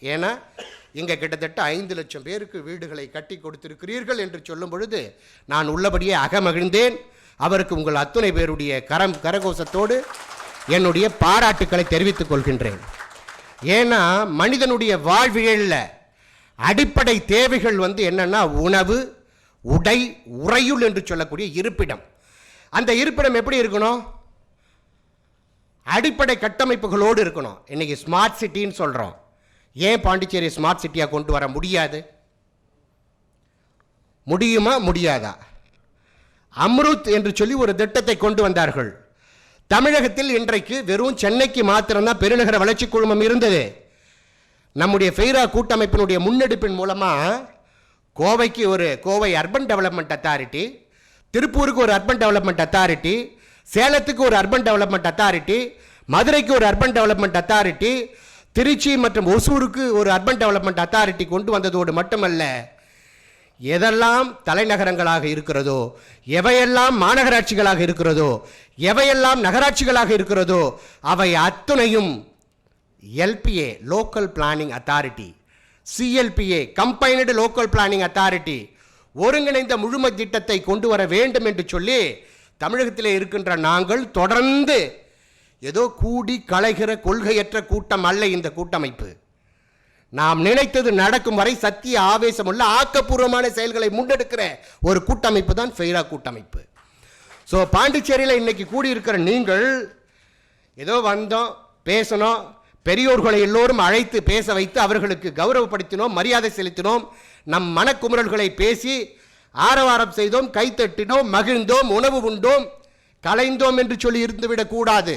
ஏன்னா இங்கே கிட்டத்தட்ட 5 லட்சம் பேருக்கு வீடுகளை கட்டி கொடுத்திருக்கிறீர்கள் என்று சொல்லும் பொழுது நான் உள்ளபடியே அகமகிழ்ந்தேன். அவருக்கு உங்கள் அத்துணை பேருடைய கரகோஷத்தோடு என்னுடைய பாராட்டுக்களை தெரிவித்துக் கொள்கின்றேன். ஏன்னா மனிதனுடைய வாழ்வியலில் அடிப்படை தேவைகள் என்னன்னா உணவு, உடை, உறையுள் என்று சொல்லக்கூடிய இருப்பிடம். அந்த இருப்பிடம் எப்படி இருக்கணும்? அடிப்படை கட்டமைப்புகளோடு இருக்கணும். இன்னைக்கு ஸ்மார்ட் சிட்டின்னு சொல்கிறோம். ஏன் பாண்டிச்சேரி ஸ்மார்ட் சிட்டியாக கொண்டு வர முடியாது? முடியுமா முடியாதா? அம்ருத் என்று சொல்லி ஒரு திட்டத்தை கொண்டு வந்தார்கள். தமிழகத்தில் இன்றைக்கு வெறும் சென்னைக்கு மாத்திரம்தான் பெருநகர வளர்ச்சி குழுமம் இருந்தது. நம்முடைய ஃபெய்ரா கூட்டமைப்பினுடைய முன்னெடுப்பின் மூலமாக கோவைக்கு ஒரு கோவை அர்பன் டெவலப்மெண்ட் அத்தாரிட்டி, திருப்பூருக்கு ஒரு அர்பன் டெவலப்மெண்ட் அத்தாரிட்டி, சேலத்துக்கு ஒரு அர்பன் டெவலப்மெண்ட் அத்தாரிட்டி, மதுரைக்கு ஒரு அர்பன் டெவலப்மெண்ட் அத்தாரிட்டி, திருச்சி மற்றும் ஒசூருக்கு ஒரு அர்பன் டெவலப்மெண்ட் அத்தாரிட்டி கொண்டு வந்ததோடு மட்டுமல்ல, எதெல்லாம் தலைநகரங்களாக இருக்கிறதோ, எவையெல்லாம் மாநகராட்சிகளாக இருக்கிறதோ, எவையெல்லாம் நகராட்சிகளாக இருக்கிறதோ அவை அத்துணையும் LPA local planning authority, CLPA combined local planning authority ஒருங்கிணைந்த முழுமை திட்டத்தை கொண்டு வர வேண்டும் என்று சொல்லி தமிழகத்தில் இருக்கின்ற நாங்கள் தொடர்ந்து ஏதோ கூடி களைகிற கொள்கையற்ற கூட்டம் அல்ல இந்த கூட்டமைப்பு. நாம் நினைத்தது நடக்கும் வரை சத்திய ஆவேசமுள்ள ஆக்கப்பூர்வமான செயல்களை முன்னெடுக்கிற ஒரு கூட்டமைப்பு தான் ஃபெய்ரா கூட்டமைப்பு. ஸோ பாண்டிச்சேரியில் இன்னைக்கு கூடியிருக்கிற நீங்கள் ஏதோ வந்தோம், பேசணும், பெரியோர்களை எல்லோரும் அழைத்து பேச வைத்து அவர்களுக்கு கௌரவப்படுத்தினோம், மரியாதை செலுத்தினோம், நம் மனக்குமுறல்களை பேசி ஆரவாரம் செய்தோம், கைத்தட்டினோம், மகிழ்ந்தோம், உணவு உண்டோம், கலைந்தோம் என்று சொல்லி இருந்துவிடக் கூடாது.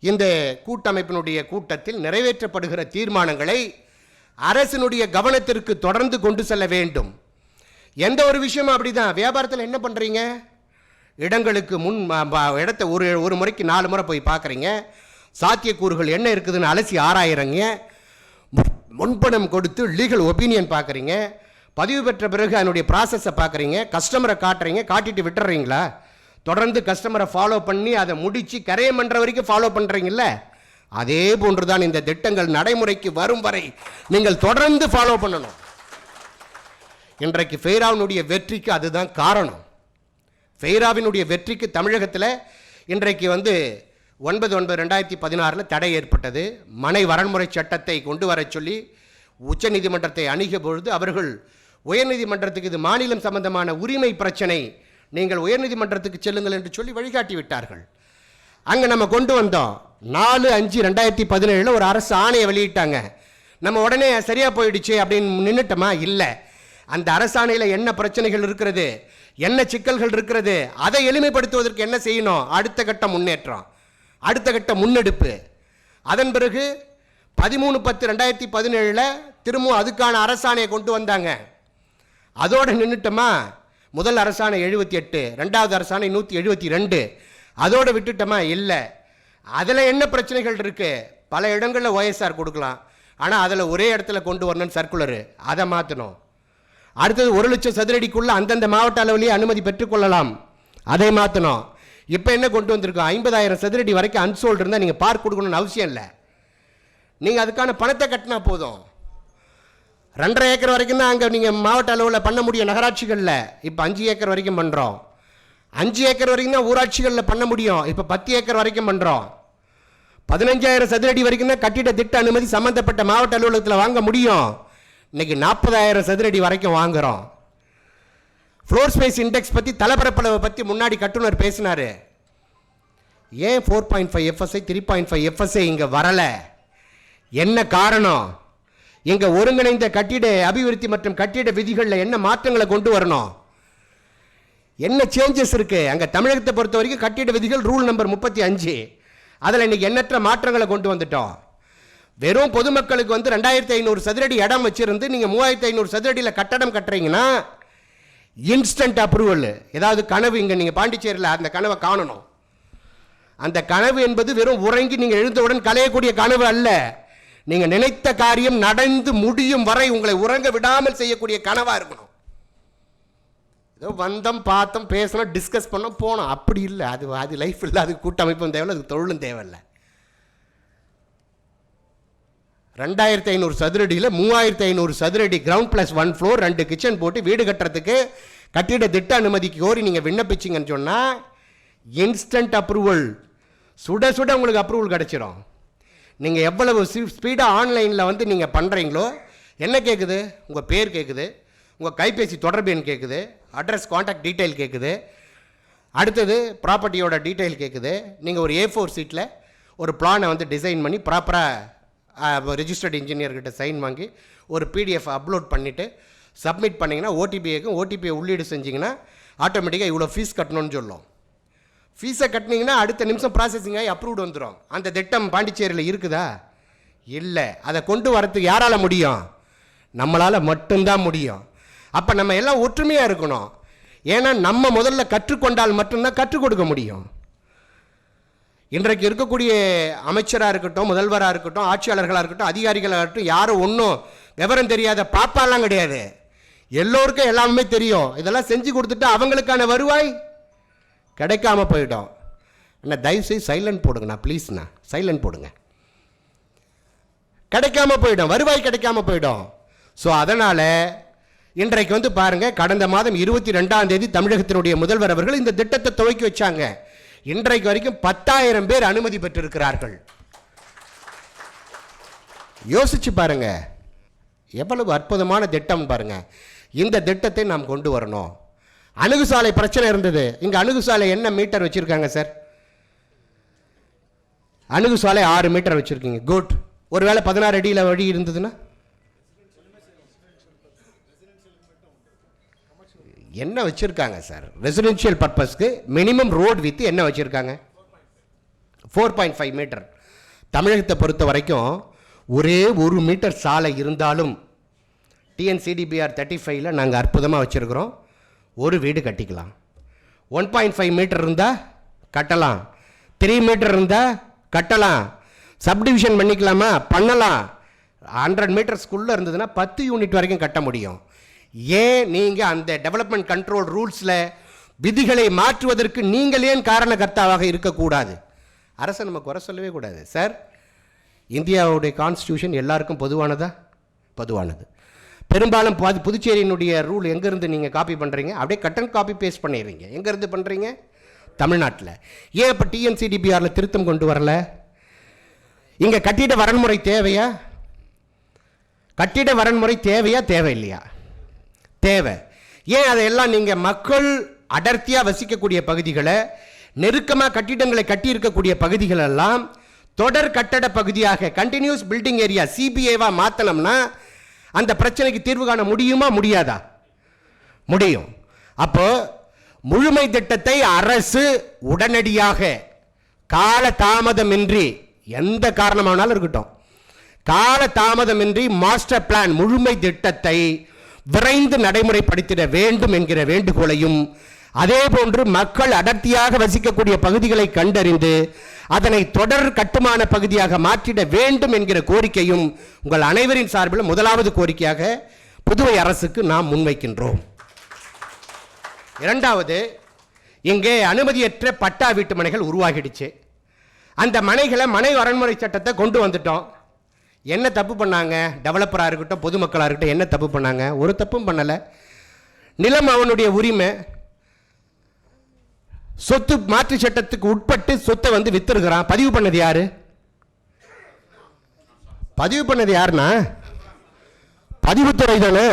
இந்த கூட்டமைப்பினுடைய கூட்டத்தில் நிறைவேற்றப்படுகிற தீர்மானங்களை அரசினுடைய கவனத்திற்கு தொடர்ந்து கொண்டு செல்ல வேண்டும். எந்த ஒரு விஷயமும் அப்படிதான். வியாபாரத்தில் என்ன பண்ணுறீங்க? இடங்களுக்கு முன் இடத்த ஒரு முறைக்கு 4 முறை போய் பார்க்குறீங்க. சாத்தியக்கூறுகள் என்ன இருக்குதுன்னு அலசி ஆராயிறங்க. முன்பணம் கொடுத்து லீகல் ஒப்பீனியன் பார்க்குறீங்க. பதிவு பெற்ற பிறகு அதனுடைய ப்ராசஸை பார்க்குறீங்க. கஸ்டமரை காட்டுறீங்க, காட்டிட்டு விட்டுறீங்களா? தொடர்ந்து கஸ்டமரை ஃபாலோ பண்ணி அதை முடித்து கரையம் பண்ணுற வரைக்கும் ஃபாலோ பண்ணுறீங்கல்ல? அதே போன்று தான் இந்த திட்டங்கள் நடைமுறைக்கு வரும் வரை நீங்கள் தொடர்ந்து ஃபாலோ பண்ணணும். இன்றைக்கு ஃபெய்ராவினுடைய வெற்றிக்கு அதுதான் காரணம். ஃபெய்ராவினுடைய வெற்றிக்கு தமிழகத்தில் இன்றைக்கு 9/9/2016 தடை ஏற்பட்டது. மனை வரன்முறை சட்டத்தை கொண்டு வர சொல்லி உச்சநீதிமன்றத்தை அணுகிய பொழுது அவர்கள் உயர்நீதிமன்றத்துக்கு இது மாநிலம் சம்பந்தமான உரிமை பிரச்சனை, நீங்கள் உயர்நீதிமன்றத்துக்கு செல்லுங்கள் என்று சொல்லி வழிகாட்டி விட்டார்கள். அங்கே நம்ம கொண்டு வந்தோம். 4/5/2017 ஒரு அரசு ஆணையை வெளியிட்டாங்க. நம்ம உடனே சரியாக போயிடுச்சு அப்படின்னு நின்றுட்டோமா? இல்லை. அந்த அரசாணையில் என்ன பிரச்சனைகள் இருக்கிறது, என்ன சிக்கல்கள் இருக்கிறது, அதை எளிமைப்படுத்துவதற்கு என்ன செய்யணும்? அடுத்த கட்ட முன்னேற்றம், அடுத்த கட்ட முன்னெடுப்பு. அதன் பிறகு 13/10/2017 திரும்பவும் அதுக்கான அரசாணையை கொண்டு வந்தாங்க. அதோடு நின்றுட்டோமா? முதல் அரசாணை 78, ரெண்டாவது அரசாணை 172, அதோடு விட்டுட்டோமா? இல்லை. அதில் என்ன பிரச்சனைகள் இருக்குது? பல இடங்களில் OSR கொடுக்கலாம், ஆனால் அதில் ஒரே இடத்துல கொண்டு வரணும்னு சர்க்குலரு, அதை மாற்றணும். அடுத்தது 1 லட்சம் சதுரடிக்குள்ளே அந்தந்த மாவட்ட அளவிலேயே அனுமதி பெற்றுக்கொள்ளலாம், அதை மாற்றணும். இப்போ என்ன கொண்டு வந்திருக்கோம்? 50,000 சதுரடி வரைக்கும் அன்சோல்டு இருந்தால் நீங்கள் பார்க் கொடுக்கணும்னு அவசியம் இல்லை. நீங்கள் அதுக்கான பணத்தை கட்டினா போதும். 2.5 ஏக்கர் வரைக்கும் தான் அங்கே நீங்கள் மாவட்ட அளவில் பண்ண முடியும் நகராட்சிகளில். இப்போ 5 ஏக்கர் வரைக்கும் பண்ணுறோம். 5 ஏக்கர் வரைக்கும் தான் ஊராட்சிகளில் பண்ண முடியும். இப்போ 10 ஏக்கர் வரைக்கும் பண்ணுறோம். 15,000 சதுரடி வரைக்கும் தான் கட்டிட திட்ட அனுமதி சம்மந்தப்பட்ட மாவட்ட அலுவலகத்தில் வாங்க முடியும். இன்னைக்கு 40,000 சதுரடி வரைக்கும் வாங்குகிறோம். ஃப்ளோர் ஸ்பேஸ் இண்டெக்ஸ் பற்றி, தலப்பரப்பளவை பற்றி முன்னாடி கட்டுனர் பேசினார். ஏன் 4.5 FSI 3.5 FSI இங்கே வரலை? என்ன காரணம்? இங்கே ஒருங்கிணைந்த கட்டிட அபிவிருத்தி மற்றும் கட்டிட விதிகளில் என்ன மாற்றங்களை கொண்டு வரணும்? என்ன சேஞ்சஸ் இருக்கு? அங்கே தமிழகத்தை பொறுத்த வரைக்கும் கட்டிட விதிகள் ரூல் நம்பர் 35, அதில் இன்னைக்கு எண்ணற்ற மாற்றங்களை கொண்டு வந்துட்டோம். வெறும் பொதுமக்களுக்கு 2,500 சதுரடி இடம் வச்சிருந்து நீங்கள் 3,500 சதுரடியில் கட்டடம் கட்டுறீங்கன்னா இன்ஸ்டன்ட் அப்ரூவல். ஏதாவது கனவு இங்கே நீங்கள் பாண்டிச்சேரியில் அந்த கனவை காணணும். அந்த கனவு என்பது வெறும் உறங்கி நீங்கள் எழுந்தவுடன் கலையக்கூடிய கனவு அல்ல. நீங்கள் நினைத்த காரியம் நடந்து முடியும் வரை உங்களை உறங்க விடாமல் செய்யக்கூடிய கனவாக இருக்கணும். ஏதோ வந்தோம், பார்த்தோம், பேசணும், டிஸ்கஸ் பண்ணோம், போனோம், அப்படி இல்லை. அது லைஃப் இல்லை. அது கூட்டமைப்பும் தேவையில்லை, அது தொழிலும் தேவையில்லை. 2500 சதுரடியில் 3500 சதுரடி கிரவுண்ட் ப்ளஸ் 1 ஃப்ளோர் 2 கிச்சன் போட்டு வீடு கட்டுறதுக்கு கட்டிட திட்ட அனுமதிக்கு கோரி நீங்கள் விண்ணப்பிச்சிங்கன்னு சொன்னால் இன்ஸ்டன்ட் அப்ரூவல், சுட சுட உங்களுக்கு அப்ரூவல் கிடச்சிரும். நீங்கள் எவ்வளவு ஸ்பீடாக ஆன்லைனில் வந்து நீங்கள் பண்ணுறீங்களோ, என்ன கேட்குது, உங்கள் பேர் கேட்குது, உங்கள் கைபேசி தொடர்பு எண் கேட்குது, அட்ரஸ் கான்டாக்ட் டீட்டெயில் கேட்குது, அடுத்தது ப்ராப்பர்ட்டியோட டீட்டெயில் கேட்குது. நீங்கள் ஒரு A4 சீட்டில் ஒரு பிளானை வந்து டிசைன் பண்ணி ப்ராப்பராக ரெஜிஸ்டர்ட் இன்ஜினியர்கிட்ட சைன் வாங்கி ஒரு PDF அப்லோட் பண்ணிவிட்டு சப்மிட் பண்ணிங்கன்னா ஓடிபியை உள்ளீடு செஞ்சிங்கன்னா ஆட்டோமேட்டிக்காக இவ்வளோ ஃபீஸ் கட்டணும்னு சொல்லும். ஃபீஸை கட்டினீங்கன்னா அடுத்த நிமிஷம் ப்ராசஸிங் ஆகி அப்ரூவ்டு வந்துடும். அந்த திட்டம் பாண்டிச்சேரியில் இருக்குதா? இல்லை. அதை கொண்டு வரத்துக்கு யாரால் முடியும்? நம்மளால் மட்டும்தான் முடியும். அப்போ நம்ம எல்லாம் ஒற்றுமையாக இருக்கணும். ஏன்னா நம்ம முதல்ல கற்றுக்கொண்டால் மட்டும்தான் கற்றுக் கொடுக்க முடியும். இன்றைக்கு இருக்கக்கூடிய அமைச்சராக இருக்கட்டும், முதல்வராக இருக்கட்டும், ஆட்சியாளர்களாக இருக்கட்டும், அதிகாரிகளாக இருக்கட்டும், யாரும் ஒன்றும் விவரம் தெரியாத பாப்பாலாம் கிடையாது. எல்லோருக்கும் எல்லாமே தெரியும். இதெல்லாம் செஞ்சு கொடுத்துட்டு அவங்களுக்கான வருவாய் கிடைக்காம போயிடும். என்ன தயவுசெய்து சைலண்ட் போடுங்கண்ணா, ப்ளீஸ்ண்ணா சைலண்ட் போடுங்க. கிடைக்காம போயிடும், வருவாய் கிடைக்காம போயிடும். ஸோ அதனால் இன்றைக்கு வந்து பாருங்கள், கடந்த மாதம் 22ஆம் தேதி தமிழகத்தினுடைய முதல்வர் அவர்கள் இந்த திட்டத்தை துவக்கி வச்சாங்க. இன்றைக்கு வரைக்கும் 10,000 பேர் அனுமதி பெற்றிருக்கிறார்கள். யோசிச்சு பாருங்க, எவ்வளவு அற்புதமான திட்டம் பாருங்க. இந்த திட்டத்தை நாம் கொண்டு வரணும். அணுகுசாலை பிரச்சனை இருந்தது. இங்க அணுகுசாலை என்ன மீட்டர் வச்சிருக்காங்க சார்? அணுகுசாலை 6 மீட்டர் வச்சிருக்கீங்க, குட். ஒருவேளை 16 அடியில் வழி இருந்ததுன்னா என்ன வச்சிருக்காங்க சார்? ரெசிடென்ஷியல் பர்பஸ்க்கு மினிமம் ரோட் வித் என்ன வச்சிருக்காங்க? 4.5 மீட்டர். தமிழகத்தை பொறுத்த வரைக்கும் ஒரே 1 மீட்டர் சாலை இருந்தாலும் TNCDBR 35ல் நாங்கள் அற்புதமாக வச்சுருக்கிறோம். ஒரு வீடு கட்டிக்கலாம். 1.5 மீட்டர் இருந்தால் கட்டலாம், 3 மீட்டர் இருந்தால் கட்டலாம், சப்டிவிஷன் பண்ணிக்கலாமா? பண்ணலாம். 100 மீட்டர்ஸ்குள்ளே இருந்ததுன்னா 10 யூனிட் வரைக்கும் கட்ட முடியும். ஏன் நீங்கள் அந்த டெவலப்மெண்ட் கண்ட்ரோல் ரூல்ஸில் விதிகளை மாற்றுவதற்கு நீங்கள் ஏன் காரணகர்த்தாவாக இருக்கக்கூடாது? அரசை நம்ம குறை சொல்லவே கூடாது சார். இந்தியாவுடைய கான்ஸ்டியூஷன் எல்லாருக்கும் பொதுவானதா? பொதுவானது. பெரும்பாலும் புதுச்சேரியினுடைய ரூல் எங்கேருந்து நீங்கள் காப்பி பண்ணுறீங்க? அப்படியே கட் அண்ட் காப்பி பேஸ்ட் பண்ணிடுறீங்க. எங்கேருந்து பண்ணுறீங்க? தமிழ்நாட்டில். ஏன் இப்போ TNCDBRல திருத்தம் கொண்டு வரல? இங்கே கட்டிட வரன்முறை தேவையா? கட்டிட வரன்முறை தேவையா தேவையில்லையா? தேவை. ஏன் அதையெல்லாம் நீங்கள் மக்கள் அடர்த்தியாக வசிக்கக்கூடிய பகுதிகளை, நெருக்கமாக கட்டிடங்களை கட்டியிருக்கக்கூடிய பகுதிகளெல்லாம் தொடர் கட்டட பகுதியாக கண்டினியூஸ் பில்டிங் ஏரியா CBAவா மாற்றணும்னா அந்த பிரச்சனைக்கு தீர்வு காண முடியுமா முடியாதா? முடியும். அப்போ முழுமை திட்டத்தை அரசு உடனடியாக கால தாமதமின்றி, எந்த காரணமானாலும் இருக்கட்டும், கால தாமதமின்றி மாஸ்டர் பிளான் முழுமை திட்டத்தை விரைந்து நடைமுறைப்படுத்திட வேண்டும் என்கிற வேண்டுகோளையும், அதே போன்று மக்கள் அடர்த்தியாக வசிக்கக்கூடிய பகுதிகளை கண்டறிந்து அதனை தொடர் கட்டுமான பகுதியாக மாற்றிட வேண்டும் என்கிற கோரிக்கையும் உங்கள் அனைவரின் சார்பில் முதலாவது கோரிக்கையாக புதுவை அரசுக்கு நாம் முன்வைக்கின்றோம். இரண்டாவது, இங்கே அனுமதியற்ற பட்டா வீட்டு மனைகள் உருவாகிடுச்சு. அந்த மனைகளை மனை வரன்முறை சட்டத்தை கொண்டு வந்துட்டோம். என்ன தப்பு பண்ணாங்க? டெவலப்பராக இருக்கட்டும், பொதுமக்களாக இருக்கட்டும், என்ன தப்பு பண்ணாங்க? ஒரு தப்பும் பண்ணலை. நிலம் அவனுடைய உரிமை. சொத்து மாற்று சட்டத்துக்கு உட்பட்டு சொத்தை வந்து வித்துருக்கிறான். பதிவு பண்ணது யாரு? பதிவு பண்ணது யாருன்னா பதிவுத்துறை தானே.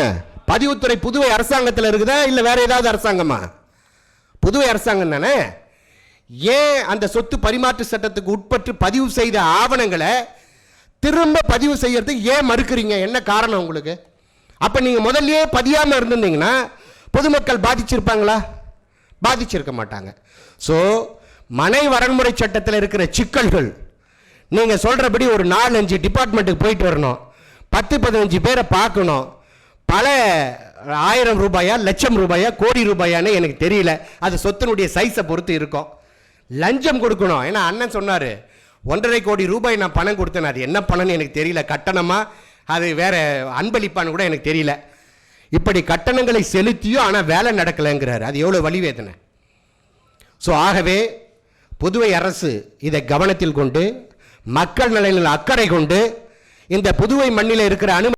பதிவுத்துறை புதுவை அரசாங்கத்தில் இருக்குதா இல்லை வேற ஏதாவது அரசாங்கமா? புதுவை அரசாங்கம் தானே. ஏன் அந்த சொத்து பரிமாற்று சட்டத்துக்கு உட்பட்டு பதிவு செய்த ஆவணங்களை திரும்ப பதிவு செய்யறதுக்கு ஏன் மறுக்கிறீங்க? என்ன காரணம் உங்களுக்கு? அப்ப நீங்க முதல்லயே பதியாம இருந்திருந்தீங்கன்னா பொதுமக்கள் பாதிச்சிருப்பாங்களா? பாதிச்சிருக்க மாட்டாங்க. ஸோ மனை வரன்முறை சட்டத்தில் இருக்கிற சிக்கல்கள், நீங்கள் சொல்கிறபடி ஒரு 4-5 டிபார்ட்மெண்ட்டுக்கு போயிட்டு வரணும், 10-15 பேரை பார்க்கணும், பல 1000 ரூபாயா, லட்சம் ரூபாயா, கோடி ரூபாயான்னு எனக்கு தெரியல. அது சொத்தினுடைய சைஸை பொறுத்து இருக்கும். லஞ்சம் கொடுக்கணும். ஏன்னா அண்ணன் சொன்னார், 1.5 கோடி ரூபாய் நான் பணம் கொடுத்தேன். அது என்ன பணம்னு எனக்கு தெரியல, கட்டணமா அது வேற அன்பளிப்பான்னு கூட எனக்கு தெரியல. இப்படி கட்டணங்களை செலுத்தியும் ஆனால் வேலை நடக்கலைங்கிறார். அது எவ்வளோ வலிவேதனை. ஸோ ஆகவே புதுவை அரசு இதை கவனத்தில் கொண்டு, மக்கள் நலனில் அக்கறை கொண்டு இந்த புதுவை மண்ணில் இருக்கிற அனுமதி